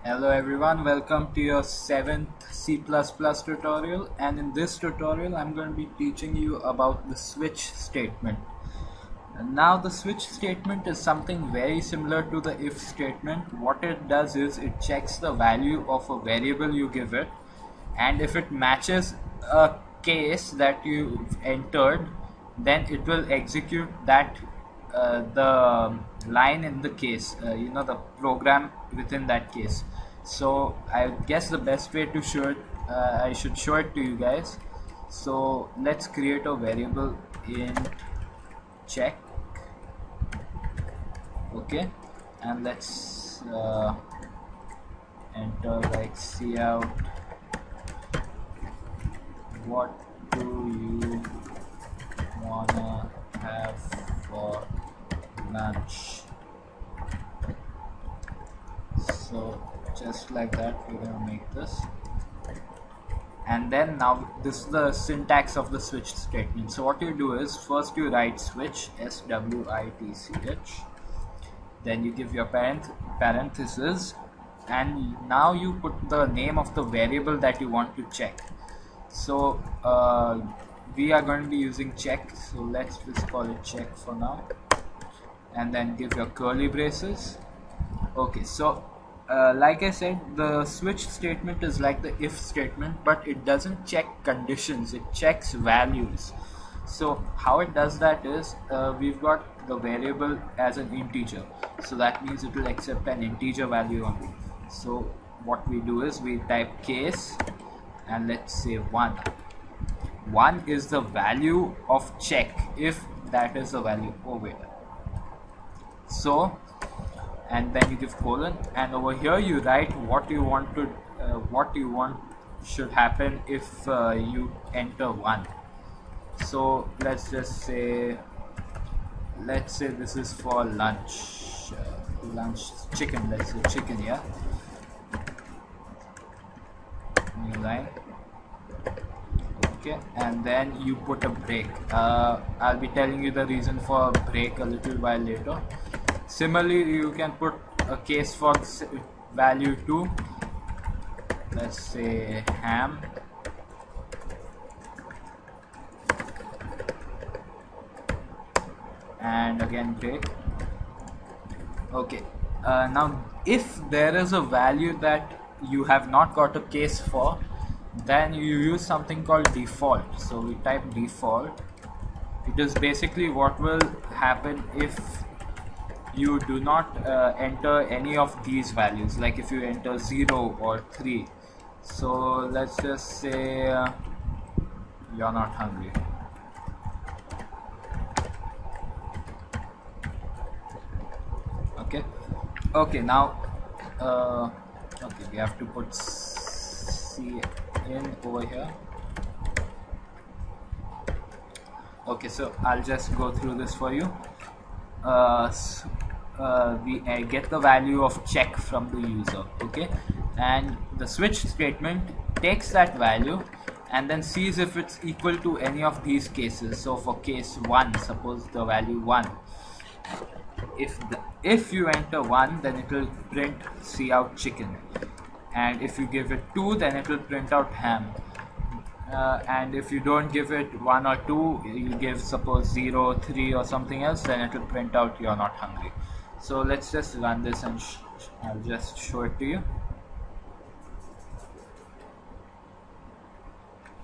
Hello everyone, welcome to your 7th C++ tutorial, and in this tutorial I'm going to be teaching you about the switch statement. And now the switch statement is something very similar to the if statement. What it does is it checks the value of a variable you give it, and if it matches a case that you entered, then it will execute that the line in the case, the program within that case. So I guess the best way to show it, I should show it to you guys. So let's create a variable in check. Okay, and let's enter like cout what do you wanna have for lunch. So just like that we're gonna make this, and then now this is the syntax of the switch statement. So what you do is first you write switch, switch, then you give your parenthesis, and now you put the name of the variable that you want to check. So we are going to be using check, so let's just call it check for now, and then give your curly braces. Okay, so like I said, the switch statement is like the if statement, but it doesn't check conditions, it checks values. So how it does that is, we've got the variable as an integer, so that means it will accept an integer value only. So what we do is we type case, and let's say 1. 1 is the value of check, if that is the value. Oh wait, so, and then you give colon, and over here you write what you want to what you want should happen if you enter 1. So let's just say, this is for lunch, chicken, let's say chicken. Yeah, new line. Okay, and then you put a break. I'll be telling you the reason for break a little while later. Similarly, you can put a case for value 2, let's say ham, and again break. Okay, now if there is a value that you have not got a case for, then you use something called default. So we type default. It is basically what will happen if you do not enter any of these values, like if you enter 0 or 3. So let's just say you're not hungry. Okay, now okay, we have to put C in over here. Okay, so I'll just go through this for you. We get the value of check from the user. Okay, and the switch statement takes that value and then sees if it's equal to any of these cases. So for case 1, suppose the value 1, if you enter 1, then it will print cout chicken, and if you give it 2, then it will print out ham. And if you don't give it 1 or 2, you give suppose 0, 3 or something else, then it will print out you're not hungry. So let's just run this, and I'll just show it to you.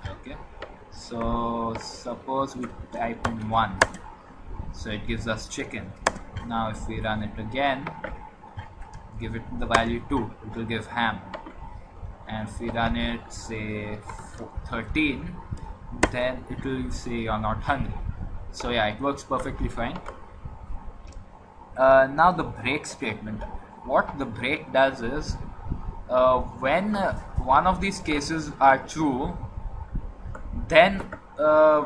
Okay, so suppose we type in 1, so it gives us chicken. Now if we run it again, give it the value 2, it will give ham. And if we run it say 13, then it will say you're not hungry. So yeah, it works perfectly fine. Now the break statement. What the break does is, when one of these cases are true, then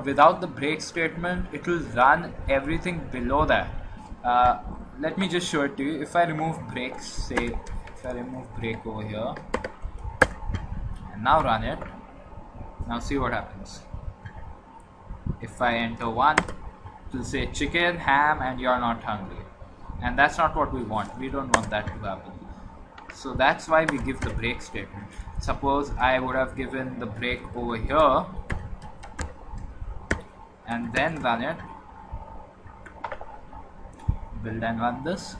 without the break statement it will run everything below that. Let me just show it to you. If I remove breaks, say if I remove break over here, now run it. Now see what happens. If I enter 1, it will say chicken, ham, and you're not hungry. And that's not what we want. We don't want that to happen. So that's why we give the break statement. Suppose I would have given the break over here and then run it, build and run this,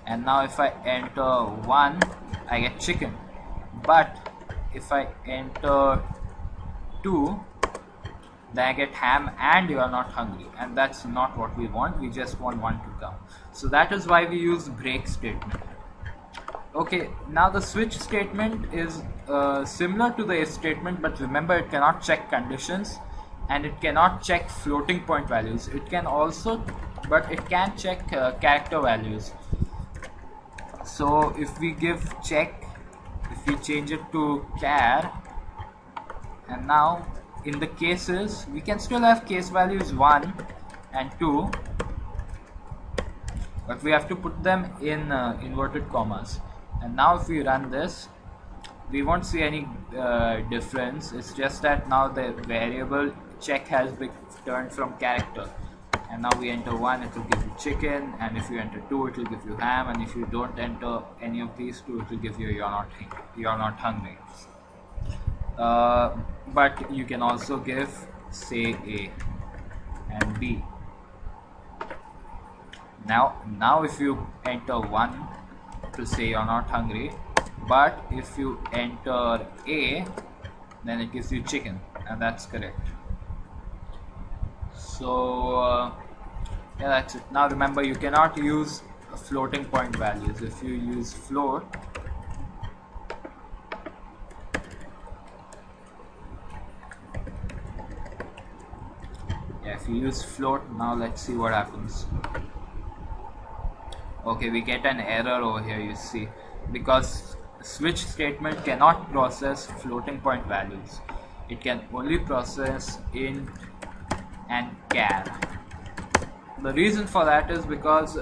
and now if I enter 1 I get chicken, but if I enter 2 then I get ham and you are not hungry, and that's not what we want. We just want 1 to come. So that is why we use break statement. Okay, now the switch statement is similar to the if statement, but remember it cannot check conditions and it cannot check floating point values. It can also, but it can check character values. So if we give check, if we change it to char, and now in the cases we can still have case values 1 and 2, but we have to put them in inverted commas. And now if we run this, we won't see any difference. It's just that now the variable check has been turned from character, and now we enter 1, it will give you chicken, and if you enter 2 it will give you ham, and if you don't enter any of these two it will give you you're not hungry. But you can also give say A and B. Now if you enter 1 to say you're not hungry, but if you enter A then it gives you chicken, and that's correct. So yeah, that's it. Now remember, you cannot use floating point values. If you use float, if you use float, now let's see what happens. Okay, we get an error over here, you see, because switch statement cannot process floating point values. It can only process int and char. The reason for that is because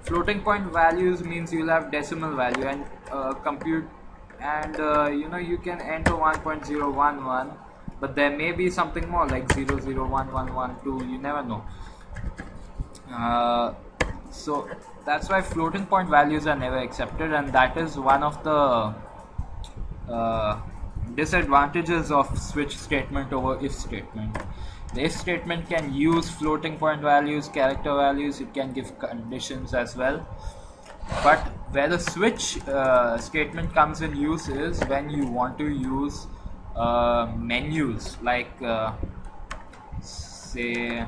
floating point values means you'll have decimal value and compute, and you can enter 1.011, but there may be something more like 0011112. You never know. So that's why floating point values are never accepted, and that is one of the disadvantages of switch statement over if statement. The if statement can use floating point values, character values, it can give conditions as well. But where the switch statement comes in use is when you want to use menus, like say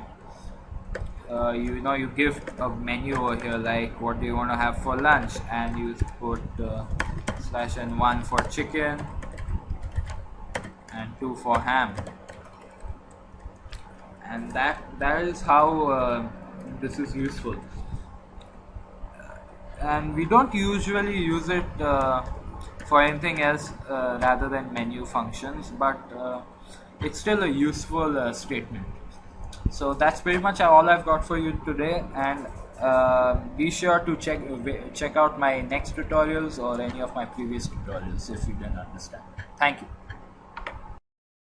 you give a menu over here, like what do you want to have for lunch, and you put /n1 for chicken and 2 for ham, and that is how this is useful. And we don't usually use it for anything else rather than menu functions, but it's still a useful statement. So that's pretty much all I've got for you today, and be sure to check out my next tutorials or any of my previous tutorials if you didn't understand. Thank you.